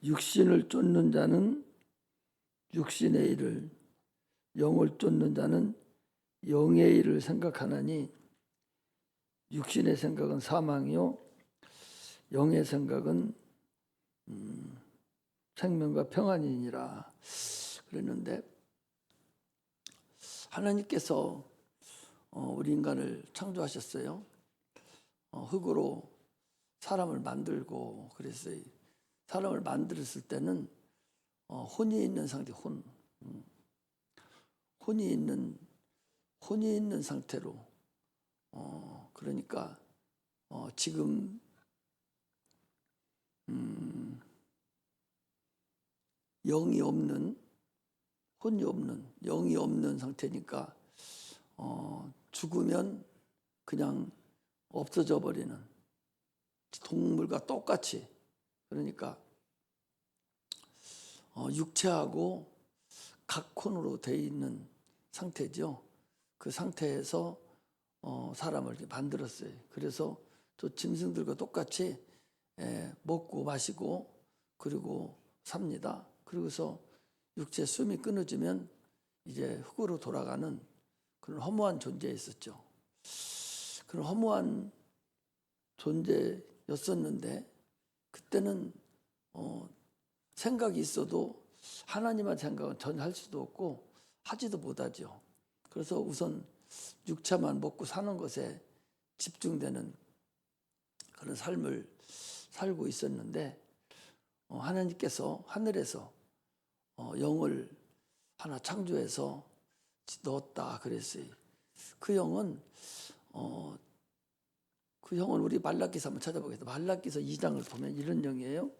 육신을 쫓는 자는 육신의 일을, 영을 쫓는 자는 영의 일을 생각하나니 육신의 생각은 사망이요 영의 생각은 생명과 평안이니라 그랬는데, 하나님께서 우리 인간을 창조하셨어요. 흙으로 사람을 만들고 그랬어요. 사람을 만들었을 때는 혼이 있는 상태, 혼이 있는 상태로, 그러니까 지금 영이 없는, 혼이 없는, 영이 없는 상태니까 죽으면 그냥 없어져 버리는, 동물과 똑같이. 그러니까 육체하고 각혼으로 되어 있는 상태죠. 그 상태에서 사람을 이렇게 만들었어요. 그래서 저 짐승들과 똑같이 먹고 마시고 그리고 삽니다. 그러고서 육체 숨이 끊어지면 이제 흙으로 돌아가는 그런 허무한 존재에 있었죠. 그런 허무한 존재였었는데, 그때는 생각이 있어도 하나님의 생각은 전혀 할 수도 없고 하지도 못하죠. 그래서 우선 육체만 먹고 사는 것에 집중되는 그런 삶을 살고 있었는데, 하나님께서 하늘에서 영을 하나 창조해서 넣었다 그랬어요. 그 영은 우리 말라기서 한번 찾아보겠습니다. 말라기서 2장을 보면 이런 영이에요.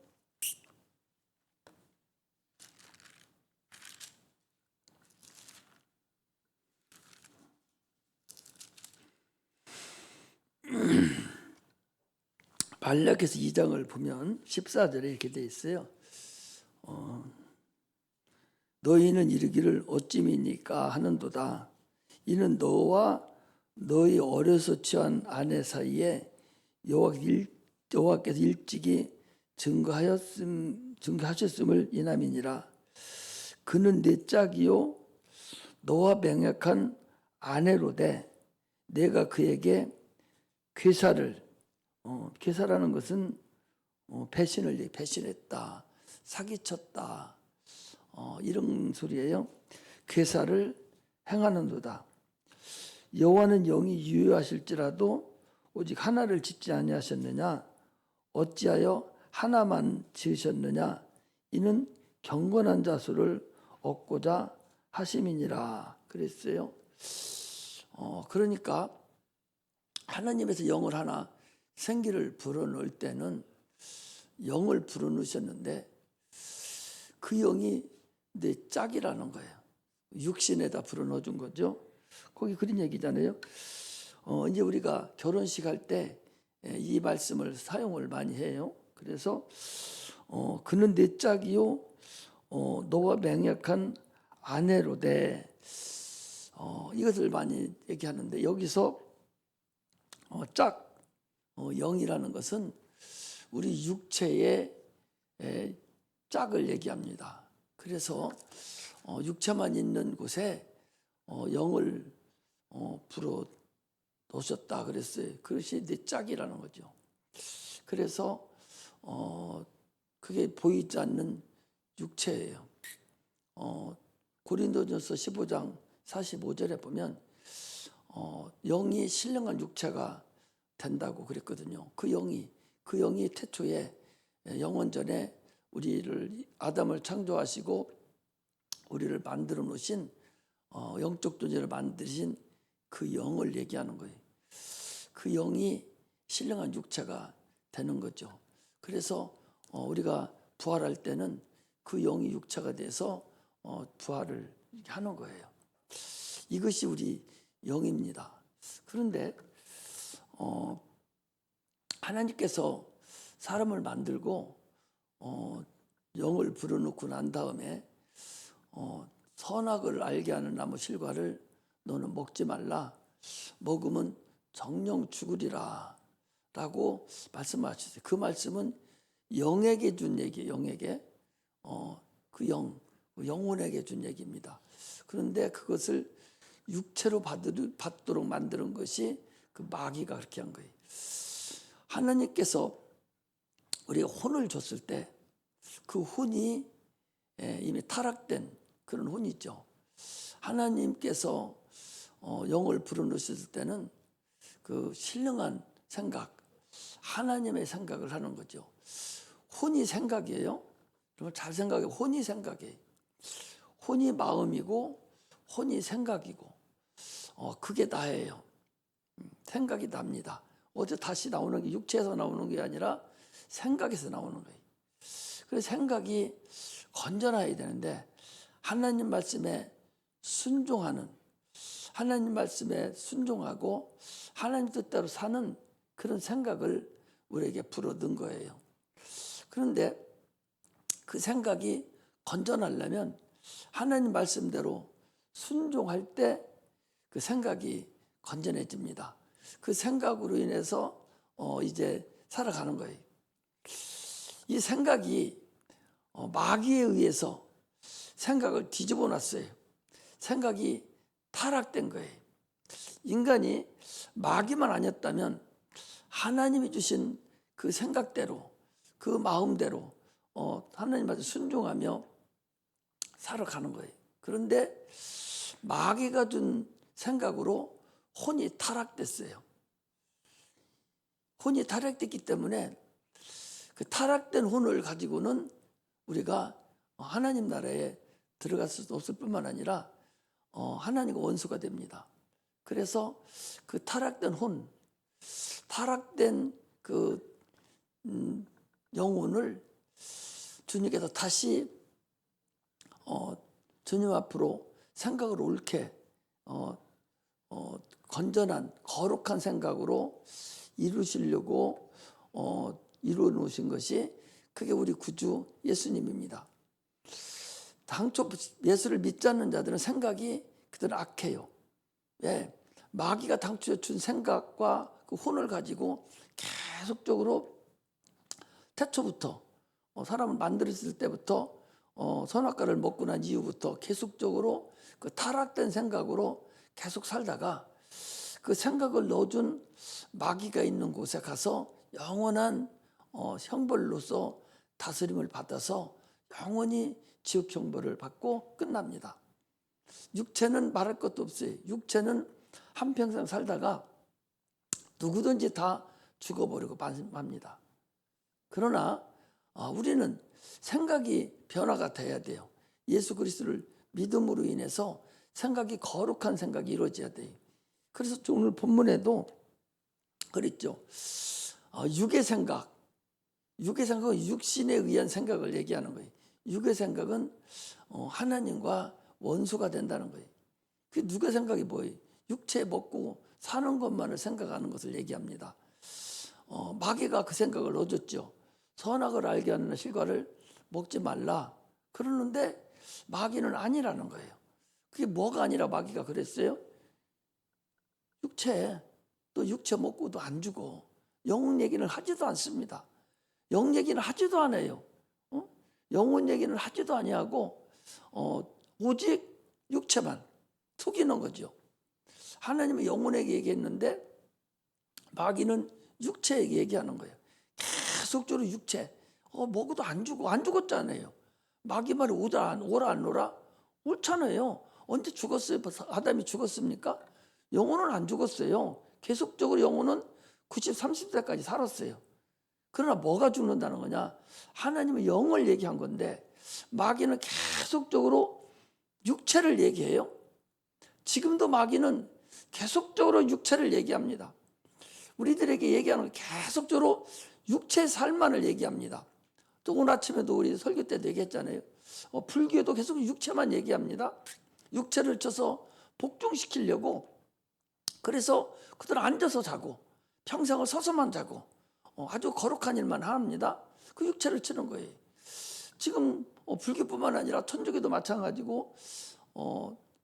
말라기서 2장을 보면 14절에 이렇게 되어 있어요. 너희는 이르기를 어찌미니까 하는도다. 이는 너와 너희 어려서 취한 아내 사이에 여호와께서 일찍이 증거하셨음을 인함이니라. 그는 내 짝이요 너와 맹약한 아내로되 내가 그에게 괴사를, 괴사라는 것은 배신했다, 사기쳤다, 이런 소리예요. 괴사를 행하는도다. 여호와는 영이 유효하실지라도 오직 하나를 짓지 아니하셨느냐? 어찌하여 하나만 지으셨느냐? 이는 경건한 자수를 얻고자 하심이니라 그랬어요. 그러니까 하나님에서 영을 하나 생기를 불어넣을 때는 영을 불어넣으셨는데, 그 영이 내 짝이라는 거예요. 육신에다 불어넣어준 거죠. 거기 그런 얘기잖아요. 이제 우리가 결혼식 할 때 이 말씀을 사용을 많이 해요. 그래서 그는 내 짝이요 너와 맹약한 아내로되, 이것을 많이 얘기하는데, 여기서 짝, 영이라는 것은 우리 육체의 짝을 얘기합니다. 그래서 육체만 있는 곳에 영을 불어 놓으셨다 그랬어요. 그것이 내 짝이라는 거죠. 그래서 그게 보이지 않는 육체예요. 고린도전서 15장 45절에 보면 영이 신령한 육체가 된다고 그랬거든요. 그 영이 태초에 영원전에 우리를, 아담을 창조하시고 우리를 만들어 놓으신, 영적 존재를 만드신 그 영을 얘기하는 거예요. 그 영이 신령한 육체가 되는 거죠. 그래서 우리가 부활할 때는 그 영이 육체가 돼서 부활을 하는 거예요. 이것이 우리 영입니다. 그런데 하나님께서 사람을 만들고 영을 불어넣고 난 다음에 선악을 알게 하는 나무 실과를 너는 먹지 말라, 먹으면 정령 죽으리라 라고 말씀하셨어요. 그 말씀은 영에게 준 얘기예요. 영에게. 그 영혼에게 준 얘기입니다. 그런데 그것을 육체로 받도록 만드는 것이 그 마귀가 그렇게 한 거예요. 하나님께서 우리가 혼을 줬을 때 그 혼이 이미 타락된 그런 혼이죠. 하나님께서 영을 불어넣으셨을 때는 그 신령한 생각, 하나님의 생각을 하는 거죠. 혼이 생각이에요. 여러분 잘 생각해. 혼이 생각이에요. 혼이 마음이고 혼이 생각이고 그게 나예요. 생각이 납니다. 어제 다시 나오는 게 육체에서 나오는 게 아니라 생각에서 나오는 거예요. 그래서 생각이 건전해야 되는데 하나님 말씀에 순종하는, 하나님 말씀에 순종하고 하나님 뜻대로 사는 그런 생각을 우리에게 불어넣은 거예요. 그런데 그 생각이 건전하려면 하나님 말씀대로 순종할 때 그 생각이 건전해집니다. 그 생각으로 인해서 이제 살아가는 거예요. 이 생각이 마귀에 의해서 생각을 뒤집어 놨어요. 생각이 타락된 거예요. 인간이 마귀만 아니었다면 하나님이 주신 그 생각대로, 그 마음대로 하나님한테 순종하며 살아가는 거예요. 그런데 마귀가 준 생각으로 혼이 타락됐어요. 혼이 타락됐기 때문에 그 타락된 혼을 가지고는 우리가 하나님 나라에 들어갈 수 없을 뿐만 아니라 하나님과 원수가 됩니다. 그래서 그 타락된 혼, 타락된 그 영혼을 주님께서 다시 주님 앞으로 생각을 옳게 건전한 거룩한 생각으로 이루시려고 이루어 놓으신 것이 그게 우리 구주 예수님입니다. 당초 예수를 믿지 않는 자들은 생각이 그들은 악해요. 예, 마귀가 당초에 준 생각과 그 혼을 가지고 계속적으로 태초부터 사람을 만들었을 때부터 선악과를 먹고 난 이후부터 계속적으로 그 타락된 생각으로 계속 살다가 그 생각을 넣어준 마귀가 있는 곳에 가서 영원한 형벌로서 다스림을 받아서 영원히 지옥 형벌을 받고 끝납니다. 육체는 말할 것도 없어요. 육체는 한평생 살다가 누구든지 다 죽어버리고 맙니다. 그러나 우리는 생각이 변화가 돼야 돼요. 예수 그리스도를 믿음으로 인해서 생각이 거룩한 생각이 이루어져야 돼요. 그래서 오늘 본문에도 그랬죠. 육의 생각은 육신에 의한 생각을 얘기하는 거예요. 육의 생각은 하나님과 원수가 된다는 거예요. 그 육의 생각이 뭐예요? 육체 먹고 사는 것만을 생각하는 것을 얘기합니다. 마귀가 그 생각을 넣어줬죠. 선악을 알게 하는 실과를 먹지 말라. 그러는데 마귀는 아니라는 거예요. 그게 뭐가 아니라 마귀가 그랬어요? 또 육체 먹고도 안 죽어. 영혼 얘기는 하지도 않습니다. 영 얘기는 하지도 않아요. 영혼 얘기는 하지도 아니하고 오직 육체만 속이는 거죠. 하나님은 영혼에게 얘기했는데 마귀는 육체에게 얘기하는 거예요. 계속적으로 육체. 먹어도 안 죽어. 안 죽었잖아요. 마귀 말이 오라 안 오라? 옳잖아요. 언제 죽었어요? 아담이 죽었습니까? 영혼은 안 죽었어요. 계속적으로 영혼은 90, 30세까지 살았어요. 그러나 뭐가 죽는다는 거냐? 하나님은 영을 얘기한 건데 마귀는 계속적으로 육체를 얘기해요. 지금도 마귀는 계속적으로 육체를 얘기합니다. 우리들에게 얘기하는 건 계속적으로 육체의 삶만을 얘기합니다. 또 오늘 아침에도 우리 설교 때도 얘기했잖아요. 불교에도 계속 육체만 얘기합니다. 육체를 쳐서 복종시키려고. 그래서 그들은 앉아서 자고 평생을 서서만 자고 아주 거룩한 일만 합니다. 그 육체를 치는 거예요. 지금 불교뿐만 아니라 천주교도 마찬가지고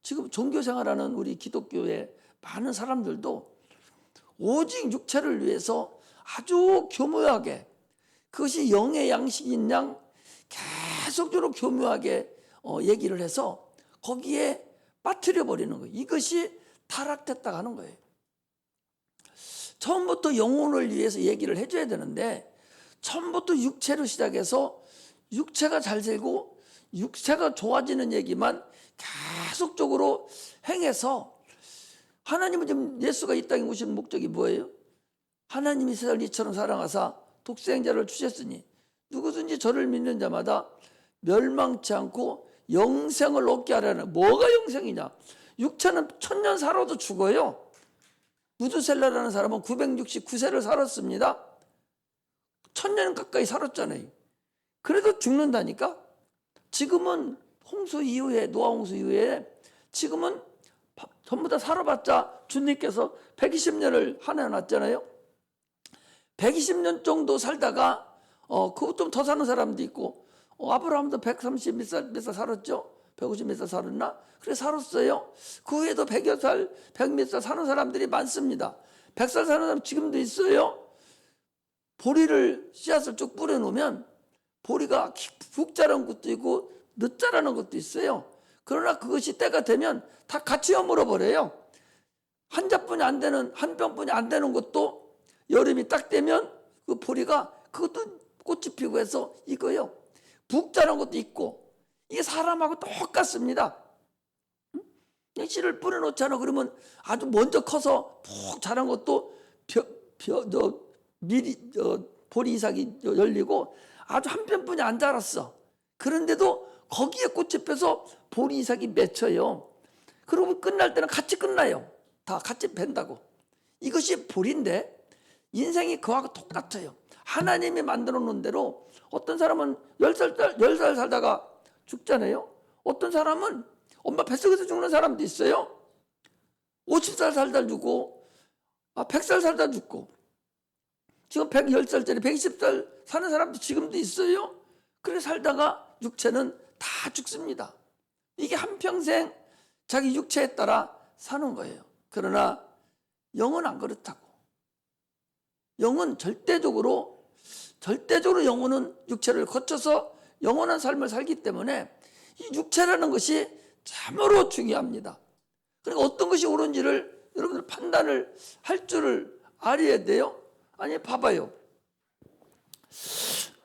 지금 종교생활하는 우리 기독교의 많은 사람들도 오직 육체를 위해서 아주 교묘하게 그것이 영의 양식인 양 계속적으로 교묘하게 얘기를 해서 거기에 빠뜨려 버리는 거예요. 이것이 타락됐다 하는 거예요. 처음부터 영혼을 위해서 얘기를 해줘야 되는데 처음부터 육체로 시작해서 육체가 잘 되고 육체가 좋아지는 얘기만 계속적으로 행해서, 하나님은 지금 예수가 이 땅에 오신 목적이 뭐예요? 하나님이 세상을 이처럼 사랑하사 독생자를 주셨으니 누구든지 저를 믿는 자마다 멸망치 않고 영생을 얻게 하라는. 뭐가 영생이냐? 육체는 1000년 살아도 죽어요. 무드셀라라는 사람은 969세를 살았습니다. 1000년 가까이 살았잖아요. 그래도 죽는다니까. 지금은 홍수 이후에, 노아 홍수 이후에 지금은 전부 다 살아봤자 주님께서 120년을 하내놨잖아요. 120년 정도 살다가 그것 좀 더 사는 사람도 있고, 아브라함도 130 몇 살 살았죠. 150 몇 살 살았나? 그래 살았어요. 그 후에도 100여 살, 100 몇 살 사는 사람들이 많습니다. 100살 사는 사람 지금도 있어요. 보리를 씨앗을 쭉 뿌려놓으면 보리가 푹 자라는 것도 있고 늦 자라는 것도 있어요. 그러나 그것이 때가 되면 다 같이 여물어 버려요. 한 잡분이 안 되는, 한 병분이 안 되는 것도 여름이 딱 되면 그 보리가 그것도 꽃이 피고 해서 이거요. 푹 자란 것도 있고, 이게 사람하고 똑같습니다. 씨를 뿌려놓잖아. 그러면 아주 먼저 커서 푹 자란 것도 보리 이삭이 열리고 아주 한 편뿐이 안 자랐어. 그런데도 거기에 꽃이 펴서 보리 이삭이 맺혀요. 그러고 끝날 때는 같이 끝나요. 다 같이 벤다고. 이것이 보리인데 인생이 그하고 똑같아요. 하나님이 만들어 놓은 대로 어떤 사람은 10살 살다가 죽잖아요. 어떤 사람은 엄마 뱃속에서 죽는 사람도 있어요. 50살 살다 죽고 100살 살다 죽고, 지금 110살짜리 120살 사는 사람도 지금도 있어요. 그래 살다가 육체는 다 죽습니다. 이게 한평생 자기 육체에 따라 사는 거예요. 그러나 영은 안 그렇다고. 영은 절대적으로 영혼은 육체를 거쳐서 영원한 삶을 살기 때문에 이 육체라는 것이 참으로 중요합니다. 그러니까 어떤 것이 옳은지를 여러분들 판단을 할 줄을 알아야 돼요. 아니 봐봐요.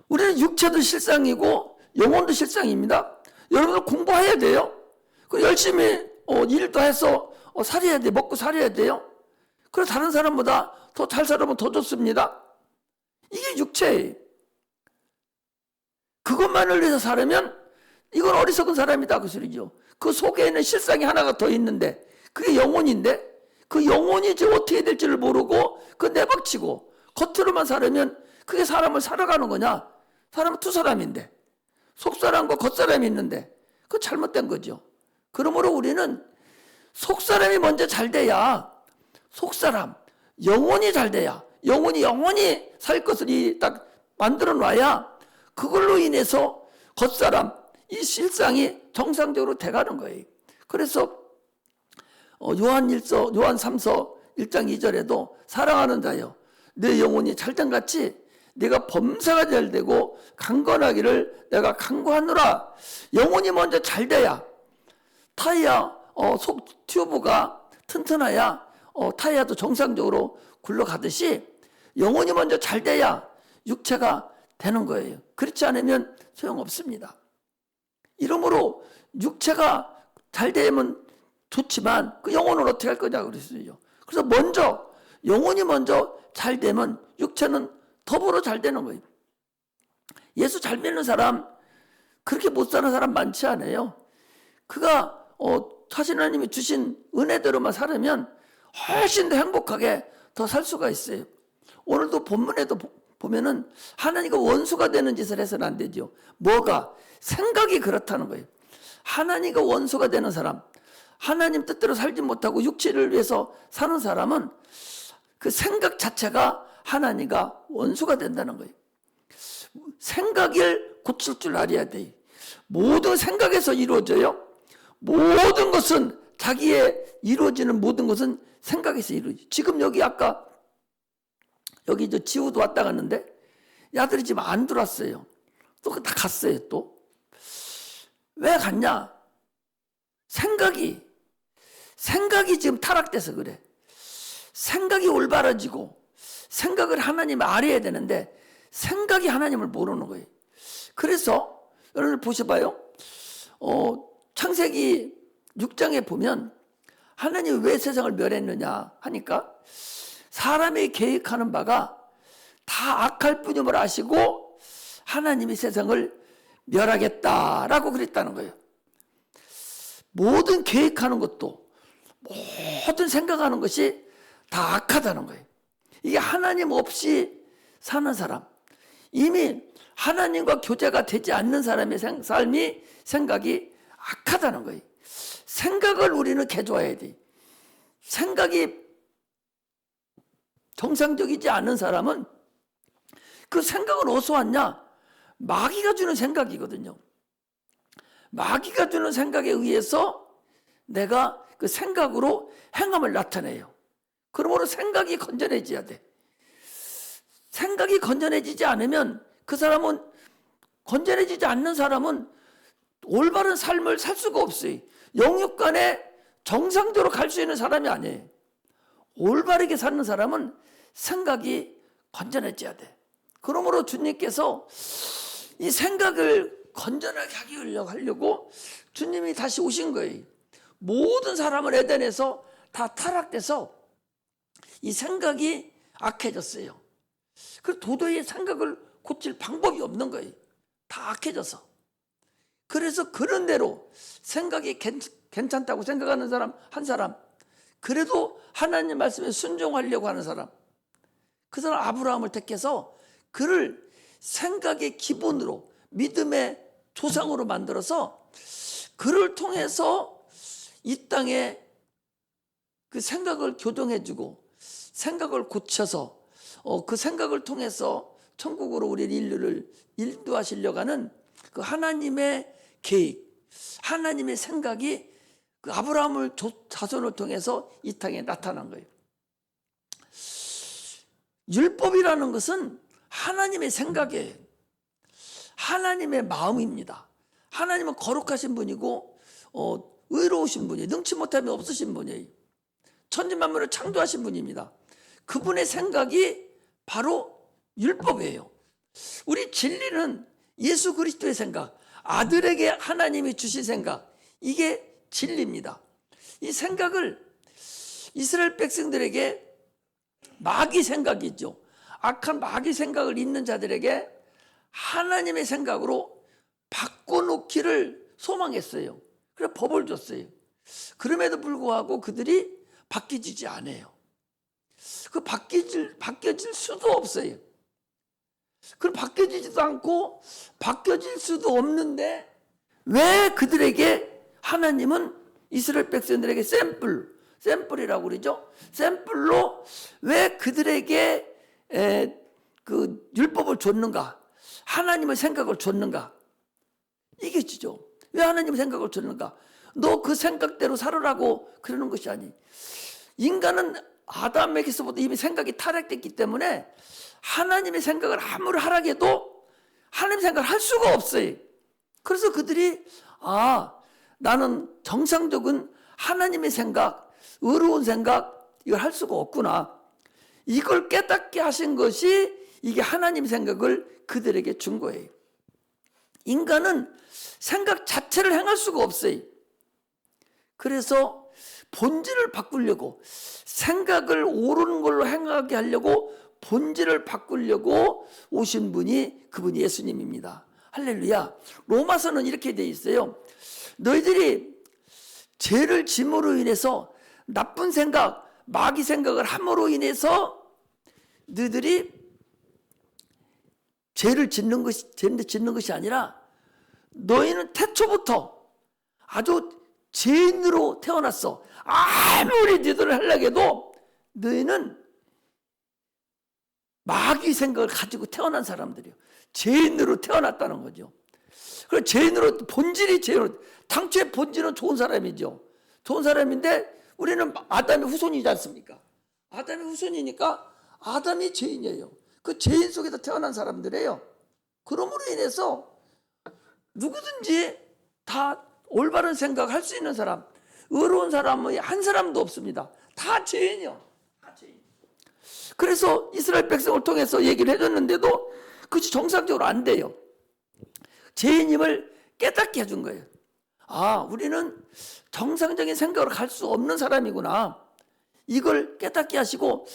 우리는 육체도 실상이고 영혼도 실상입니다. 여러분들 공부해야 돼요. 열심히 일도 해서 살아야 돼. 먹고 살아야 돼요. 그래서 다른 사람보다 더 잘 살아보면 더 좋습니다. 이게 육체예요. 그것만을 위해서 살으면 이건 어리석은 사람이다 그 소리죠. 그 속에는 실상이 하나가 더 있는데 그게 영혼인데, 그 영혼이 이제 어떻게 될지를 모르고 그 내박치고 겉으로만 살으면 그게 사람을 살아가는 거냐? 사람은 두 사람인데 속사람과 겉사람이 있는데 그거 잘못된 거죠. 그러므로 우리는 속사람이 먼저 잘 돼야, 속사람 영혼이 잘 돼야, 영혼이 살 것을 딱 만들어 놔야 그걸로 인해서 겉사람 이 실상이 정상적으로 돼가는 거예요. 그래서 요한 3서 1장 2절에도 사랑하는 자여 내 영혼이 잘된 같이 네가 범사가 잘 되고 강건하기를 내가 강구하노라. 영혼이 먼저 잘 돼야 타이야 속 튜브가 튼튼해야 타이야도 정상적으로 굴러가듯이 영혼이 먼저 잘 돼야 육체가 되는 거예요. 그렇지 않으면 소용없습니다. 이러므로 육체가 잘 되면 좋지만 그 영혼을 어떻게 할 거냐 그랬어요. 그래서 먼저 영혼이 먼저 잘 되면 육체는 더불어 잘 되는 거예요. 예수 잘 믿는 사람 그렇게 못 사는 사람 많지 않아요. 그가 하나님이 주신 은혜대로만 살으면 훨씬 더 행복하게 더 살 수가 있어요. 오늘도 본문에도 보면은 하나님과 원수가 되는 짓을 해서는 안 되죠. 뭐가? 생각이 그렇다는 거예요. 하나님과 원수가 되는 사람, 하나님 뜻대로 살지 못하고 육체를 위해서 사는 사람은 그 생각 자체가 하나님과 원수가 된다는 거예요. 생각을 고칠 줄 알아야 돼요. 모든 생각에서 이루어져요. 모든 것은 자기의 이루어지는 모든 것은 생각에서 이루어져요. 지금 여기 아까 여기 지우도 왔다 갔는데 야들이 지금 안 들어왔어요. 또 다 갔어요 또. 왜 갔냐? 생각이 지금 타락돼서 그래. 생각이 올바라지고 생각을 하나님 알아야 되는데 생각이 하나님을 모르는 거예요. 그래서 여러분 보셔봐요. 창세기 6장에 보면 하나님이 왜 세상을 멸했느냐 하니까 사람이 계획하는 바가 다 악할 뿐임을 아시고 하나님이 세상을 멸하겠다라고 그랬다는 거예요. 모든 계획하는 것도 모든 생각하는 것이 다 악하다는 거예요. 이게 하나님 없이 사는 사람, 이미 하나님과 교제가 되지 않는 사람의 삶이 생각이 악하다는 거예요. 생각을 우리는 개조해야 돼. 생각이 정상적이지 않은 사람은 그 생각은 어디서 왔냐? 마귀가 주는 생각이거든요. 마귀가 주는 생각에 의해서 내가 그 생각으로 행함을 나타내요. 그러므로 생각이 건전해져야 돼. 생각이 건전해지지 않으면 그 사람은, 건전해지지 않는 사람은 올바른 삶을 살 수가 없어요. 영육간에 정상적으로 갈 수 있는 사람이 아니에요. 올바르게 사는 사람은 생각이 건전해져야 돼. 그러므로 주님께서 이 생각을 건전하게 하려고 주님이 다시 오신 거예요. 모든 사람을 에덴에서 다 타락돼서 이 생각이 악해졌어요. 그 도저히 생각을 고칠 방법이 없는 거예요. 다 악해져서. 그래서 그런 대로 생각이 괜찮다고 생각하는 사람 한 사람, 그래도 하나님 말씀에 순종하려고 하는 사람, 그 사람 아브라함을 택해서 그를 생각의 기본으로 믿음의 조상으로 만들어서 그를 통해서 이 땅에 그 생각을 교정해주고 생각을 고쳐서 그 생각을 통해서 천국으로 우리 인류를 인도하시려고 하는 그 하나님의 계획, 하나님의 생각이 그 아브라함을 자손을 통해서 이 땅에 나타난 거예요. 율법이라는 것은 하나님의 생각이에요. 하나님의 마음입니다. 하나님은 거룩하신 분이고 의로우신 분이에요. 능치 못함이 없으신 분이에요. 천지만물을 창조하신 분입니다. 그분의 생각이 바로 율법이에요. 우리 진리는 예수 그리스도의 생각, 아들에게 하나님이 주신 생각, 이게 진리입니다. 이 생각을 이스라엘 백성들에게 마귀 생각이죠. 악한 마귀 생각을 있는 자들에게 하나님의 생각으로 바꿔놓기를 소망했어요. 그래서 법을 줬어요. 그럼에도 불구하고 그들이 바뀌지 않아요. 그 바뀌어질 수도 없어요. 그럼 바뀌어지지도 않고 바뀌어질 수도 없는데 왜 그들에게 하나님은 이스라엘 백성들에게 샘플이라고 그러죠. 샘플로 왜 그들에게 그 율법을 줬는가? 하나님의 생각을 줬는가? 이게 지죠. 왜 하나님의 생각을 줬는가? 너 그 생각대로 살으라고 그러는 것이 아니. 인간은 아담에게서부터 이미 생각이 타락됐기 때문에 하나님의 생각을 아무리 하라고 해도 하나님의 생각을 할 수가 없어요. 그래서 그들이 나는 정상적인 하나님의 생각, 의로운 생각 이걸 할 수가 없구나. 이걸 깨닫게 하신 것이 이게 하나님의 생각을 그들에게 준 거예요. 인간은 생각 자체를 행할 수가 없어요. 그래서 본질을 바꾸려고 생각을 옳은 걸로 행하게 하려고 본질을 바꾸려고 오신 분이 그분이 예수님입니다. 할렐루야. 로마서는 이렇게 돼 있어요. 너희들이 죄를 짐으로 인해서 나쁜 생각, 마귀 생각을 함으로 인해서 너희들이 죄를 짓는 것이 아니라 너희는 태초부터 아주 죄인으로 태어났어. 아무리 너희들을 하려고 해도 너희는 마귀 생각을 가지고 태어난 사람들이요. 죄인으로 태어났다는 거죠. 그리고 죄인으로, 본질이 죄인으로, 당초의 본질은 좋은 사람이죠. 좋은 사람인데 우리는 아담의 후손이지 않습니까? 아담의 후손이니까 아담이 죄인이에요. 그 죄인 속에서 태어난 사람들이에요. 그러므로 인해서 누구든지 다 올바른 생각할 수 있는 사람, 의로운 사람은 한 사람도 없습니다. 다 죄인이요. 다 죄인. 그래서 이스라엘 백성을 통해서 얘기를 해줬는데도 그것이 정상적으로 안 돼요. 죄인임을 깨닫게 해준 거예요. 아, 우리는 정상적인 생각으로 갈 수 없는 사람이구나. 이걸 깨닫게 하시고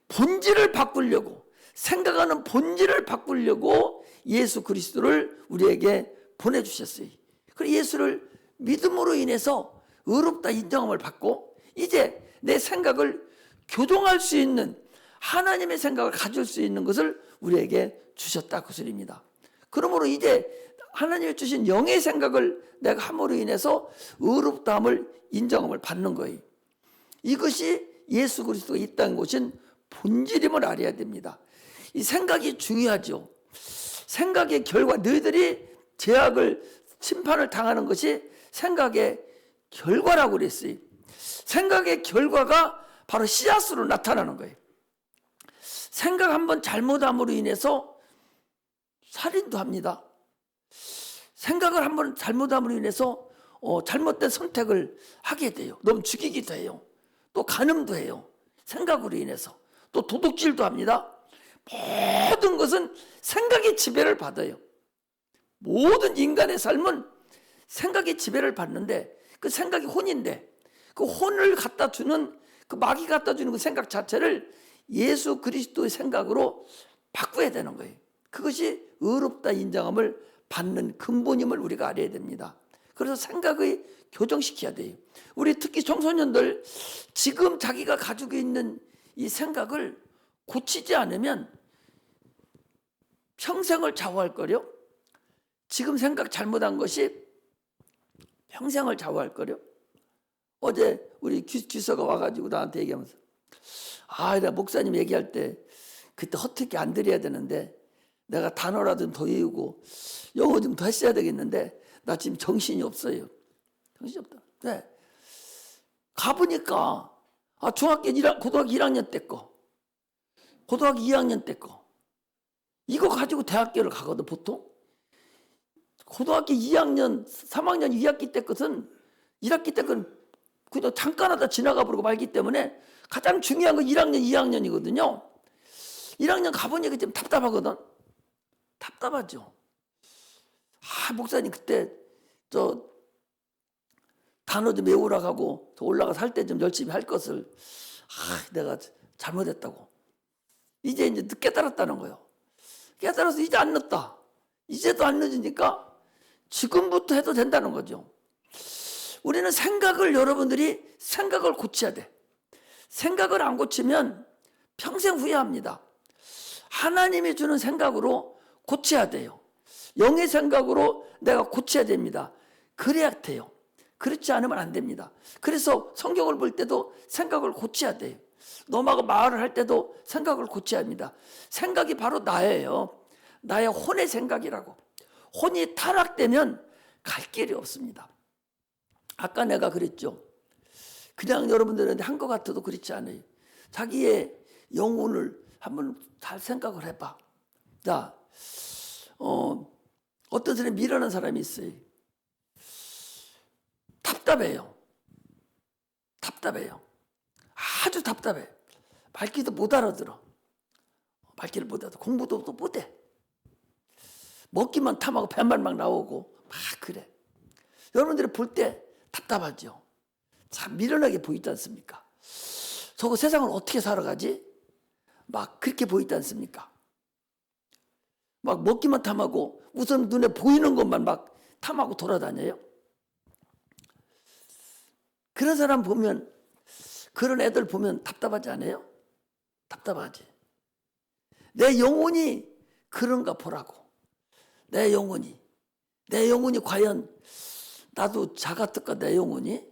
본질을 바꾸려고, 생각하는 본질을 바꾸려고 예수 그리스도를 우리에게 보내주셨어요. 그리고 예수를 믿음으로 인해서 의롭다 인정함을 받고 이제 내 생각을 교정할 수 있는, 하나님의 생각을 가질 수 있는 것을 우리에게 주셨다 그 소리입니다. 그러므로 이제 하나님이 주신 영의 생각을 내가 함으로 인해서 의롭다함을 인정함을 받는 거예요. 이것이 예수 그리스도가 이 땅에 오신 본질임을 알아야 됩니다. 이 생각이 중요하죠. 생각의 결과, 너희들이 죄악을, 심판을 당하는 것이 생각의 결과라고 그랬어요. 생각의 결과가 바로 씨앗으로 나타나는 거예요. 생각 한번 잘못함으로 인해서 살인도 합니다. 생각을 한번 잘못함으로 인해서 잘못된 선택을 하게 돼요. 너무 죽이기도 해요. 또 간음도 해요. 생각으로 인해서. 또 도둑질도 합니다. 모든 것은 생각의 지배를 받아요. 모든 인간의 삶은 생각의 지배를 받는데 그 생각이 혼인데 그 혼을 갖다 주는, 그 마귀 갖다 주는 그 생각 자체를 예수 그리스도의 생각으로 바꿔야 되는 거예요. 그것이 의롭다 인정함을 받는 근본임을 우리가 알아야 됩니다. 그래서 생각을 교정시켜야 돼요. 우리 특히 청소년들 지금 자기가 가지고 있는 이 생각을 고치지 않으면 평생을 좌우할 거요. 지금 생각 잘못한 것이 평생을 좌우할 거요. 어제 우리 귀서가 와가지고 나한테 얘기하면서 나 목사님 얘기할 때 그때 허투루 안 드려야 되는데 내가 단어라도 좀 더 외우고 영어 좀 더 했어야 되겠는데 나 지금 정신이 없어요. 정신이 없다. 네. 가보니까 고등학교 1학년 때 거, 고등학교 2학년 때 거 이거 가지고 대학교를 가거든 보통. 고등학교 2학년, 3학년 2학기 때 것은 1학기 때 건 그냥 잠깐 하다 지나가 버리고 말기 때문에 가장 중요한 건 1학년, 2학년이거든요. 1학년 가보니까 좀 답답하거든. 답답하죠. 목사님 그때 단어 좀 외우라고 하고 올라가서 할 때 좀 열심히 할 것을 내가 잘못했다고. 이제 깨달았다는 거예요. 깨달아서 이제 안 늦다. 이제도 안 늦으니까 지금부터 해도 된다는 거죠. 우리는 여러분들이 생각을 고쳐야 돼. 생각을 안 고치면 평생 후회합니다. 하나님이 주는 생각으로 고쳐야 돼요. 영의 생각으로 내가 고쳐야 됩니다. 그래야 돼요. 그렇지 않으면 안 됩니다. 그래서 성경을 볼 때도 생각을 고쳐야 돼요. 너하고 말을 할 때도 생각을 고쳐야 합니다. 생각이 바로 나예요. 나의 혼의 생각이라고. 혼이 타락되면 갈 길이 없습니다. 아까 내가 그랬죠. 그냥 여러분들한테 한 것 같아도 그렇지 않아요. 자기의 영혼을 한번 잘 생각을 해봐. 자, 어떤 사람이 미련한 사람이 있어요. 답답해요. 아주 답답해. 말귀도 못 알아들어. 말귀를 못 알아들어. 공부도 또 못해. 먹기만 탐하고 배만 막 나오고 막 그래. 여러분들이 볼 때 답답하죠. 참 미련하게 보이지 않습니까? 저거 세상을 어떻게 살아가지? 막 그렇게 보이지 않습니까? 막 먹기만 탐하고 우선 눈에 보이는 것만 막 탐하고 돌아다녀요. 그런 사람 보면, 그런 애들 보면 답답하지 않아요? 답답하지. 내 영혼이 그런가 보라고. 내 영혼이 과연 나도 자가특가 내 영혼이?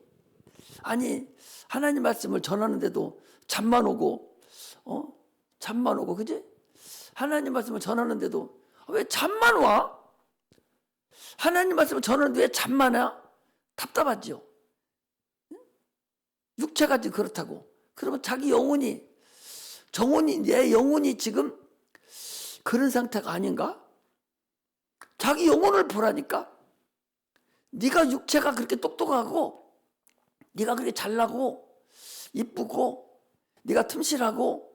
아니 하나님 말씀을 전하는데도 잠만 오고 그지? 하나님 말씀을 전하는데도 왜 잠만 와? 하나님 말씀을 전하는데 왜 잠만 와? 답답하죠. 육체가 그렇다고. 그러면 자기 영혼이, 내 영혼이 지금 그런 상태가 아닌가? 자기 영혼을 보라니까. 네가 육체가 그렇게 똑똑하고 네가 그렇게 잘나고 이쁘고 네가 틈실하고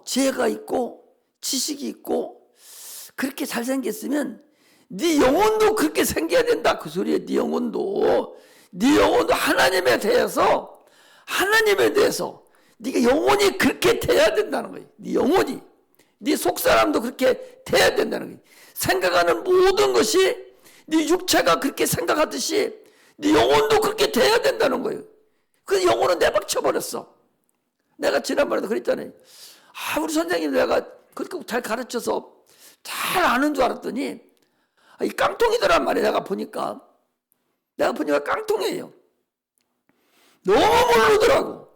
지혜가 있고 지식이 있고 그렇게 잘생겼으면 네 영혼도 그렇게 생겨야 된다 그 소리에. 네 영혼도 하나님에 대해서 네가 영혼이 그렇게 돼야 된다는 거예요. 네 영혼이, 네 속사람도 그렇게 돼야 된다는 거예요. 생각하는 모든 것이 네 육체가 그렇게 생각하듯이 네 영혼도 그렇게 돼야 된다는 거예요. 그 영혼은 내박쳐버렸어. 내가 지난번에도 그랬잖아요. 우리 선생님 내가 그렇게 잘 가르쳐서 잘 아는 줄 알았더니 이 깡통이더란 말이에요. 내가 보니까 깡통이에요. 너무 모르더라고.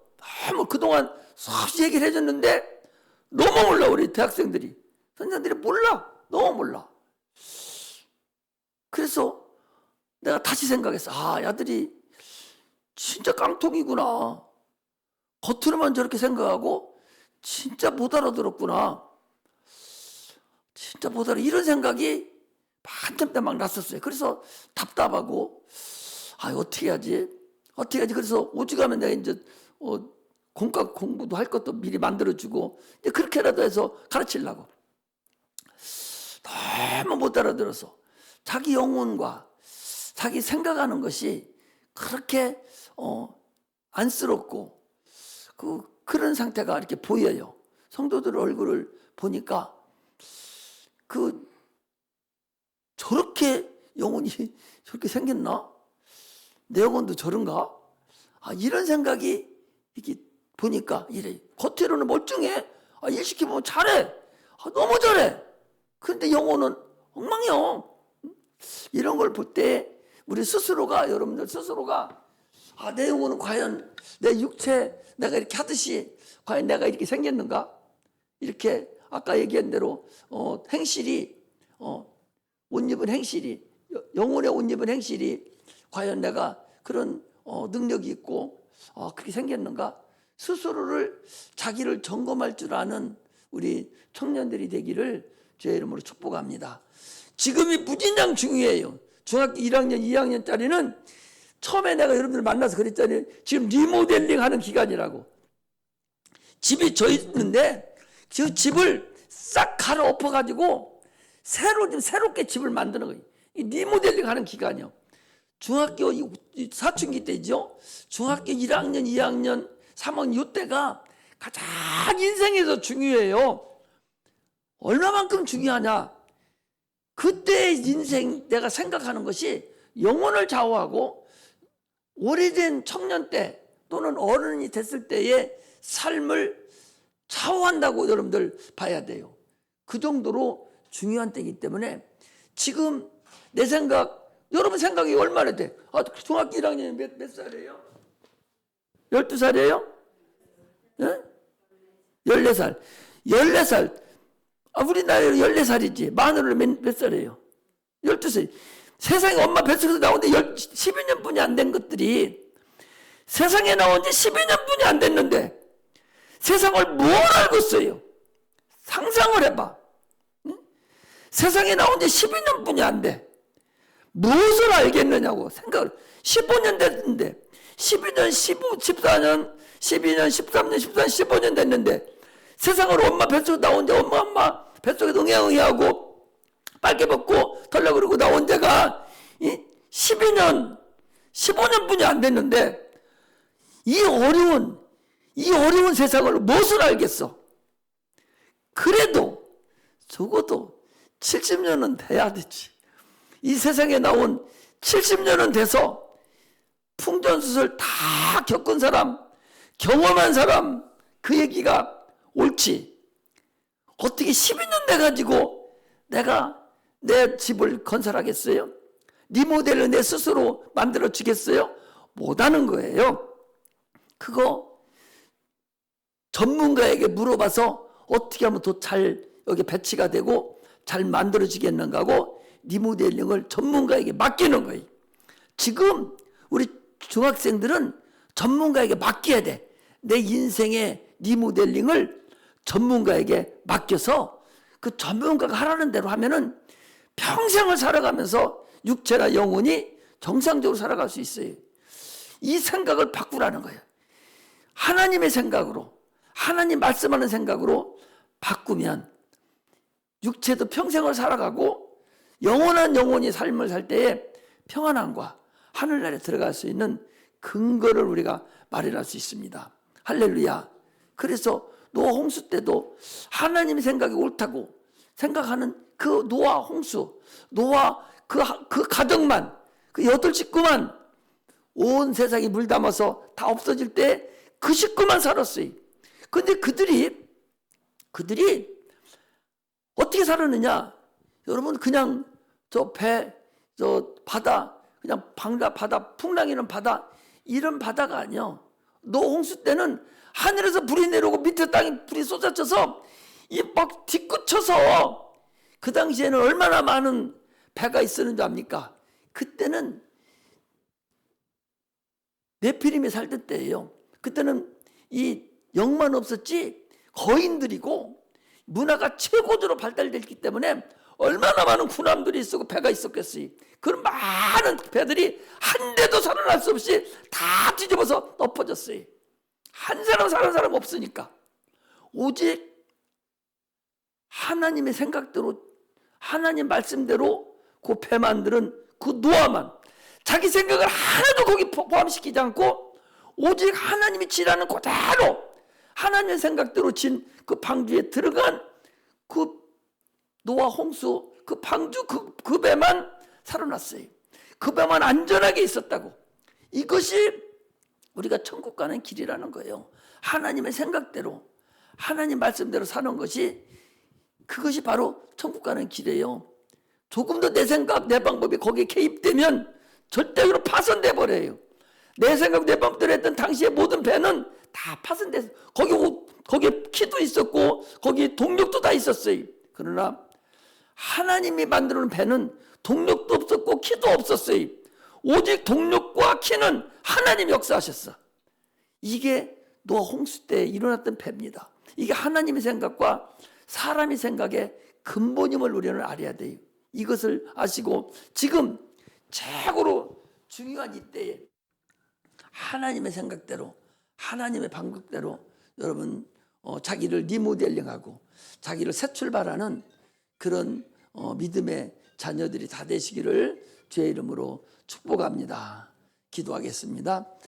너무 그동안 수없이 얘기를 해줬는데 너무 몰라. 우리 대학생들이, 선생님들이 몰라. 너무 몰라. 그래서 내가 다시 생각했어. 야들이 진짜 깡통이구나. 겉으로만 저렇게 생각하고 진짜 못 알아들었구나. 진짜 못 알아. 이런 생각이 한참 때 막 났었어요. 그래서 답답하고 어떻게 하지? 그래서 오죽하면 내가 이제 공과 공부도 할 것도 미리 만들어주고 그렇게라도 해서 가르치려고. 너무 못 알아들어서 자기 영혼과 자기 생각하는 것이 그렇게 안쓰럽고 그런 상태가 이렇게 보여요. 성도들 얼굴을 보니까 저렇게 영혼이 저렇게 생겼나? 내 영혼도 저런가? 이런 생각이 이렇게 보니까 이래. 겉으로는 멀쩡해. 일 시키면 잘해. 너무 잘해. 그런데 영혼은 엉망이야. 이런 걸 볼 때 우리 스스로가, 여러분들 스스로가 내 영혼은 과연 내 육체 내가 이렇게 하듯이 과연 내가 이렇게 생겼는가? 이렇게 아까 얘기한 대로 행실이 옷 입은 행실이, 영혼의 옷 입은 행실이 과연 내가 그런 능력이 있고 그렇게 생겼는가? 스스로를 자기를 점검할 줄 아는 우리 청년들이 되기를 주의 이름으로 축복합니다. 지금이 무진장 중요해요. 중학교 1학년, 2학년짜리는 처음에 내가 여러분들 만나서 그랬잖아요. 지금 리모델링 하는 기간이라고. 집이 져 있는데 그 집을 싹 갈아엎어가지고 새롭게 집을 만드는 거예요. 이 리모델링 하는 기간이요. 중학교 사춘기 때죠. 중학교 1학년, 2학년, 3학년 이때가 가장 인생에서 중요해요. 얼마만큼 중요하냐? 그때 인생 내가 생각하는 것이 영혼을 좌우하고 오래된 청년 때 또는 어른이 됐을 때의 삶을 좌우한다고 여러분들 봐야 돼요. 그 정도로 중요한 때이기 때문에 지금 내 생각, 여러분 생각이 얼마나 돼? 중학교 1학년이 몇 살이에요? 12살이에요? 네? 14살. 14살. 우리나라로 14살이지. 만으로 몇 살이에요? 12살. 세상에 엄마 뱃속에서 나온 지 12년 뿐이 안 된 것들이 세상에 나온 지 12년 뿐이 안 됐는데 세상을 뭘 알고 있어요? 상상을 해봐. 응? 세상에 나온 지 12년 뿐이 안 돼. 무엇을 알겠느냐고 생각을. 15년 됐는데 12년, 15, 14년, 12년, 13년, 14년, 15년 됐는데 세상으로 엄마 뱃속에 나온 지 엄마 뱃속에 응애응애하고 빨개 벗고 털려 그러고 나온 지가 12년, 15년뿐이 안 됐는데 이 어려운 세상을 무엇을 알겠어? 그래도 적어도 70년은 돼야 되지. 이 세상에 나온 70년은 돼서 풍전수설 다 겪은 사람, 경험한 사람 그 얘기가 옳지. 어떻게 12년 돼가지고 내가 내 집을 건설하겠어요? 리모델을 내 스스로 만들어 주겠어요? 못하는 거예요. 그거 전문가에게 물어봐서 어떻게 하면 더 잘 여기 배치가 되고 잘 만들어지겠는가 하고 리모델링을 전문가에게 맡기는 거예요. 지금 우리 중학생들은 전문가에게 맡겨야 돼. 내 인생의 리모델링을 전문가에게 맡겨서 그 전문가가 하라는 대로 하면은 평생을 살아가면서 육체나 영혼이 정상적으로 살아갈 수 있어요. 이 생각을 바꾸라는 거예요. 하나님의 생각으로, 하나님 말씀하는 생각으로 바꾸면 육체도 평생을 살아가고 영원한 영혼이 삶을 살 때에 평안함과 하늘나라에 들어갈 수 있는 근거를 우리가 마련할 수 있습니다. 할렐루야. 그래서 노아 홍수 때도 하나님의 생각이 옳다고 생각하는 그 노아 홍수, 노아 그 가정만, 그 8식구만 온 세상이 물 담아서 다 없어질 때 그 식구만 살았어요. 근데 그들이 어떻게 살았느냐? 여러분, 그냥 저 배, 저 바다, 그냥 바다, 풍랑이는 바다, 이런 바다가 아니요. 노아 홍수 때는 하늘에서 불이 내려오고 밑에 땅에 불이 쏟아져서 이 막 뒤끝쳐서, 그 당시에는 얼마나 많은 배가 있었는지 압니까? 그때는 네피림이 살던 때예요. 그때는 이 영만 없었지 거인들이고 문화가 최고조로 발달됐기 때문에 얼마나 많은 군함들이 있었고 배가 있었겠어요. 그런 많은 배들이 한 대도 살아날 수 없이 다 뒤집어서 엎어졌어요. 한 사람 사는 사람 없으니까. 오직 하나님의 생각대로, 하나님 말씀대로 그 배 만드는 그 노아만 자기 생각을 하나도 거기 포함시키지 않고 오직 하나님이 지라는 그대로 하나님의 생각대로 진 그 방주에 들어간 그 노아 홍수, 그 방주 그 배만 살아났어요. 그 배만 안전하게 있었다고. 이것이 우리가 천국 가는 길이라는 거예요. 하나님의 생각대로, 하나님 말씀대로 사는 것이, 그것이 바로 천국 가는 길이에요. 조금 더 내 생각, 내 방법이 거기에 개입되면 절대로 파손돼 버려요. 내 생각, 내 방법대로 했던 당시의 모든 배는 다 파손돼서, 거기에 키도 있었고 거기 동력도 다 있었어요. 그러나 하나님이 만들어 놓은 배는 동력도 없었고 키도 없었어요. 오직 동력과 키는 하나님 역사하셨어. 이게 노아 홍수 때 일어났던 배입니다. 이게 하나님의 생각과 사람의 생각의 근본임을 우리는 알아야 돼요. 이것을 아시고 지금 최고로 중요한 이때에 하나님의 생각대로, 하나님의 방법대로 여러분 자기를 리모델링하고 자기를 새 출발하는 그런 믿음의 자녀들이 다 되시기를 주의 이름으로 축복합니다. 기도하겠습니다.